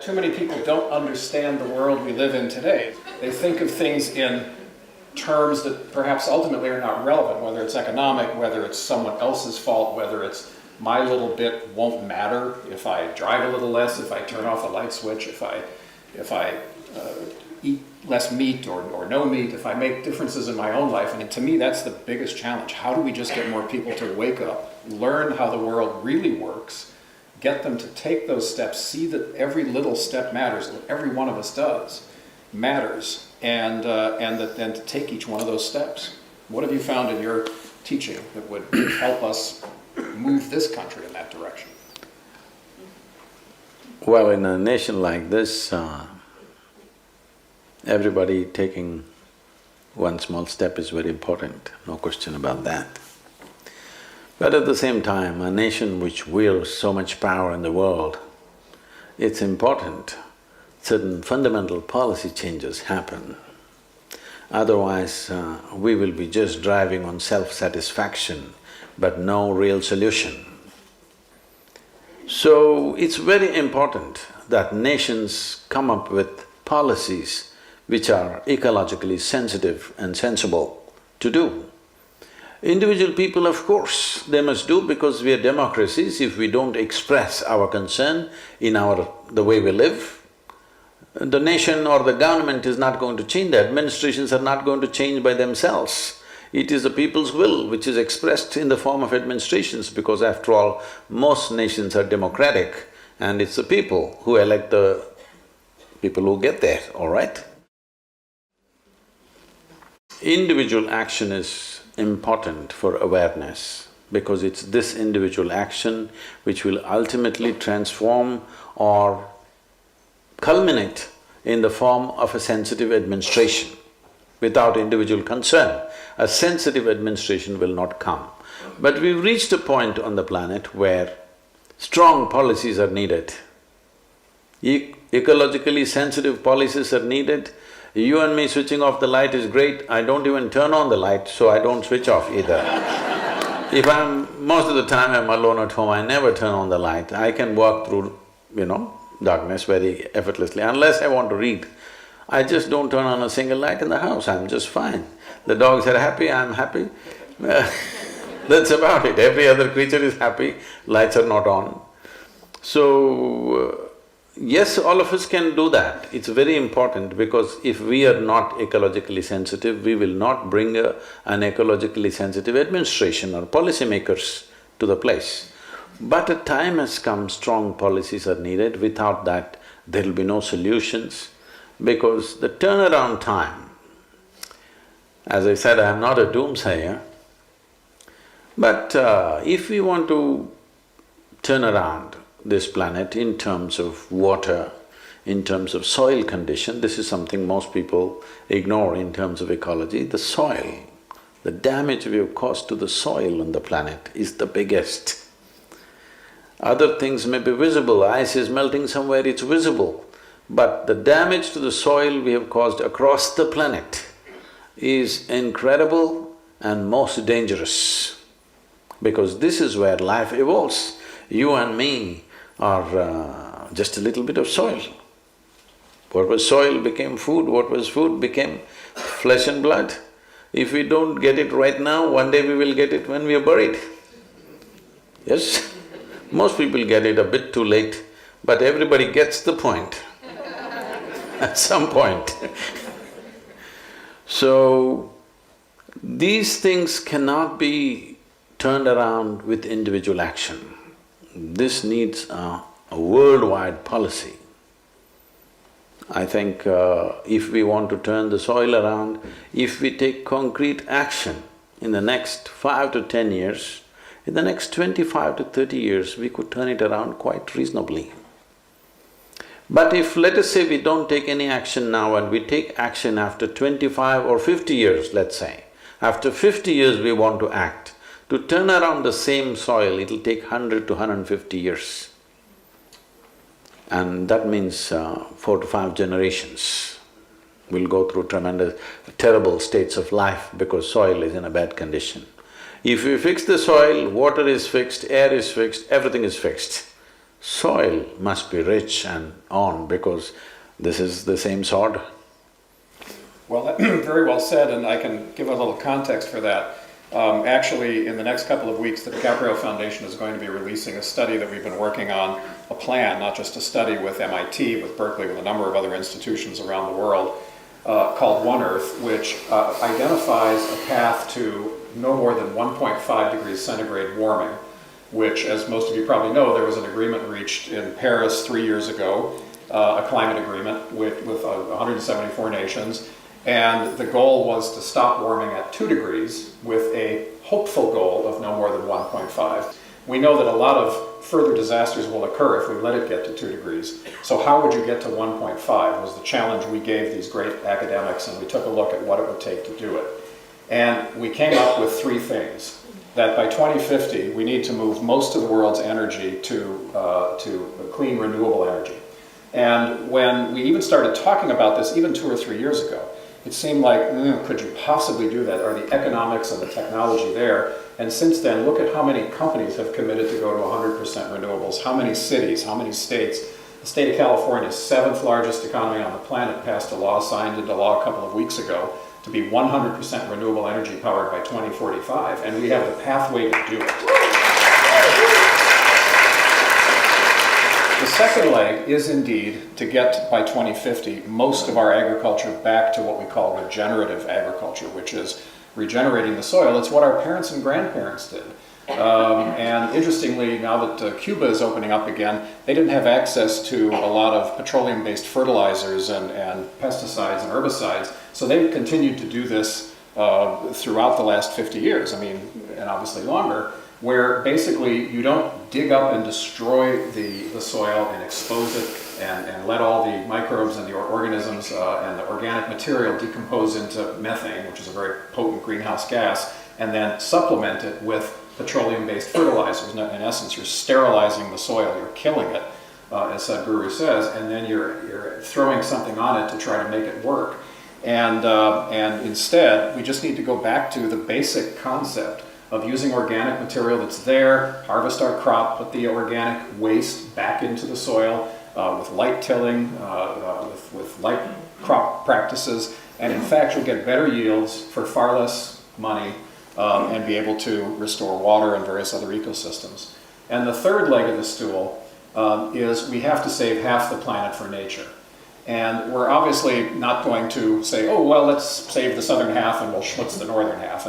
too many people don't understand the world we live in today. They think of things in terms that perhaps ultimately are not relevant, whether it's economic, whether it's someone else's fault, whether it's my little bit won't matter if I drive a little less, if I turn off a light switch, if I eat less meat or no meat, if I make differences in my own life. And to me, that's the biggest challenge. How do we just get more people to wake up, learn how the world really works, get them to take those steps, see that every little step matters, that every one of us does matters, and to take each one of those steps. What have you found in your teaching that would help us move this country in that direction? Well, in a nation like this, everybody taking one small step is very important, no question about that. But at the same time, a nation which wields so much power in the world, it's important certain fundamental policy changes happen. Otherwise, we will be just driving on self-satisfaction, but no real solution. So, it's very important that nations come up with policies which are ecologically sensitive and sensible to do. Individual people, of course, they must do because we are democracies. If we don't express our concern in the way we live, the nation or the government is not going to change, the administrations are not going to change by themselves. It is the people's will which is expressed in the form of administrations, because after all, most nations are democratic and it's the people who elect the people who get there, all right? Individual action is important for awareness, because it's this individual action which will ultimately transform or culminate in the form of a sensitive administration. Without individual concern, a sensitive administration will not come. But we've reached a point on the planet where strong policies are needed. Ecologically sensitive policies are needed. You and me switching off the light is great, I don't even turn on the light, so I don't switch off either. If most of the time I'm alone at home, I never turn on the light. I can walk through, darkness very effortlessly. Unless I want to read, I just don't turn on a single light in the house, I'm just fine. The dogs are happy, I'm happy. That's about it. Every other creature is happy, lights are not on. So, yes, all of us can do that. It's very important, because if we are not ecologically sensitive, we will not bring an ecologically sensitive administration or policymakers to the place. But a time has come, strong policies are needed. Without that, there will be no solutions, because the turnaround time, as I said, I am not a doomsayer, but if we want to turn around this planet in terms of water, in terms of soil condition, this is something most people ignore in terms of ecology. The soil, the damage we have caused to the soil on the planet is the biggest. Other things may be visible, ice is melting somewhere, it's visible, but the damage to the soil we have caused across the planet is incredible and most dangerous, because this is where life evolves. You and me are just a little bit of soil. What was soil became food, what was food became flesh and blood. If we don't get it right now, one day we will get it when we are buried. Yes? Most people get it a bit too late, but everybody gets the point at some point. So, these things cannot be turned around with individual action. This needs a worldwide policy. I think if we want to turn the soil around, if we take concrete action in the next 5 to 10 years, in the next 25 to 30 years, we could turn it around quite reasonably. But if, let us say, we don't take any action now and we take action after 25 or 50 years, let's say, after 50 years we want to act, to turn around the same soil, it'll take 100 to 150 years. And that means 4 to 5 generations will go through tremendous, terrible states of life because soil is in a bad condition. If we fix the soil, water is fixed, air is fixed, everything is fixed. soil must be rich and on because this is the same sod. Well, very well said, and I can give a little context for that. Actually, in the next couple of weeks, the DiCaprio Foundation is going to be releasing a study that we've been working on, a plan, not just a study with MIT, with Berkeley, with a number of other institutions around the world, called One Earth, which identifies a path to no more than 1.5 degrees centigrade warming, which, as most of you probably know, there was an agreement reached in Paris 3 years ago, a climate agreement with 174 nations. And the goal was to stop warming at 2 degrees with a hopeful goal of no more than 1.5. We know that a lot of further disasters will occur if we let it get to 2 degrees. So how would you get to 1.5 was the challenge we gave these great academics, and we took a look at what it would take to do it. And we came up with 3 things. That by 2050, we need to move most of the world's energy to clean, renewable energy. And when we even started talking about this, even 2 or 3 years ago, it seemed like, could you possibly do that? Are the economics and the technology there? And since then, look at how many companies have committed to go to 100% renewables, how many cities, how many states. The state of California, 7th largest economy on the planet, passed a law, signed into law a couple of weeks ago, to be 100% renewable energy powered by 2045, and we have the pathway to do it. The second leg is indeed to get, by 2050, most of our agriculture back to what we call regenerative agriculture, which is regenerating the soil. It's what our parents and grandparents did. And interestingly, now that Cuba is opening up again, they didn't have access to a lot of petroleum-based fertilizers and pesticides and herbicides, so they've continued to do this throughout the last 50 years, and obviously longer, where basically you don't dig up and destroy the soil and expose it and let all the microbes and the organisms and the organic material decompose into methane, which is a very potent greenhouse gas, and then supplement it with petroleum-based fertilizers. In essence, you're sterilizing the soil, you're killing it, as Sadhguru says, and then you're throwing something on it to try to make it work. And instead, we just need to go back to the basic concept of using organic material that's there, harvest our crop, put the organic waste back into the soil with light tilling, with light crop practices, and in fact you'll get better yields for far less money and be able to restore water and various other ecosystems. And the third leg of the stool is we have to save half the planet for nature. And we're obviously not going to say, oh, well, let's save the southern half and we'll schmutz the northern half.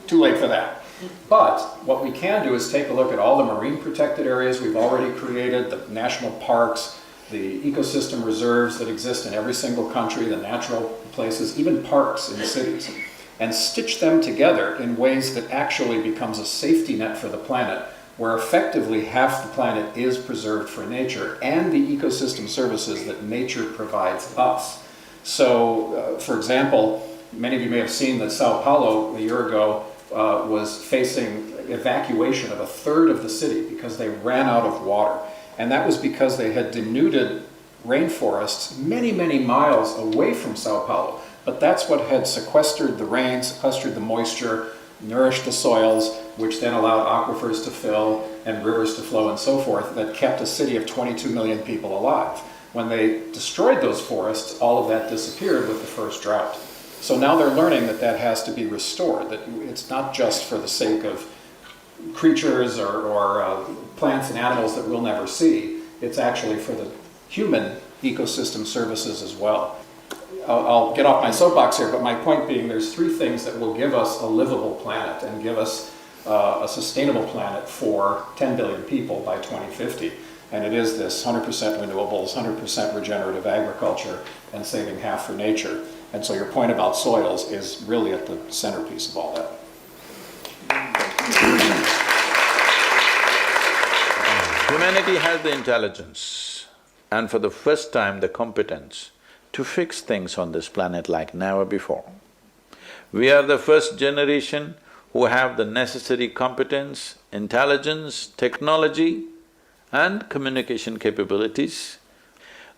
Too late for that. But what we can do is take a look at all the marine protected areas we've already created, the national parks, the ecosystem reserves that exist in every single country, the natural places, even parks in cities, and stitch them together in ways that actually becomes a safety net for the planet, where effectively half the planet is preserved for nature and the ecosystem services that nature provides us. So, for example, many of you may have seen that Sao Paulo a year ago was facing evacuation of a third of the city because they ran out of water. And that was because they had denuded rainforests many, many miles away from Sao Paulo. But that's what had sequestered the rain, sequestered the moisture, nourished the soils, which then allowed aquifers to fill and rivers to flow and so forth, that kept a city of 22 million people alive. When they destroyed those forests, all of that disappeared with the first drought. So now they're learning that that has to be restored, that it's not just for the sake of creatures or plants and animals that we'll never see. It's actually for the human ecosystem services as well. I'll get off my soapbox here, but my point being there's 3 things that will give us a livable planet and give us a sustainable planet for 10 billion people by 2050. And it is this 100% renewables, 100% regenerative agriculture, and saving half for nature. And so your point about soils is really at the centerpiece of all that. Humanity has the intelligence and for the first time the competence to fix things on this planet like never before. We are the first generation who have the necessary competence, intelligence, technology and communication capabilities.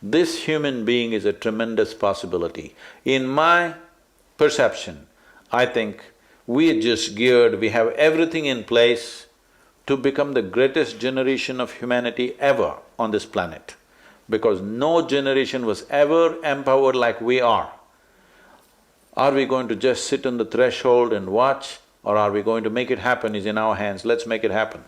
This human being is a tremendous possibility. In my perception, I think we are just geared, we have everything in place to become the greatest generation of humanity ever on this planet, because no generation was ever empowered like we are. Are we going to just sit on the threshold and watch, or are we going to make it happen is in our hands? Let's make it happen.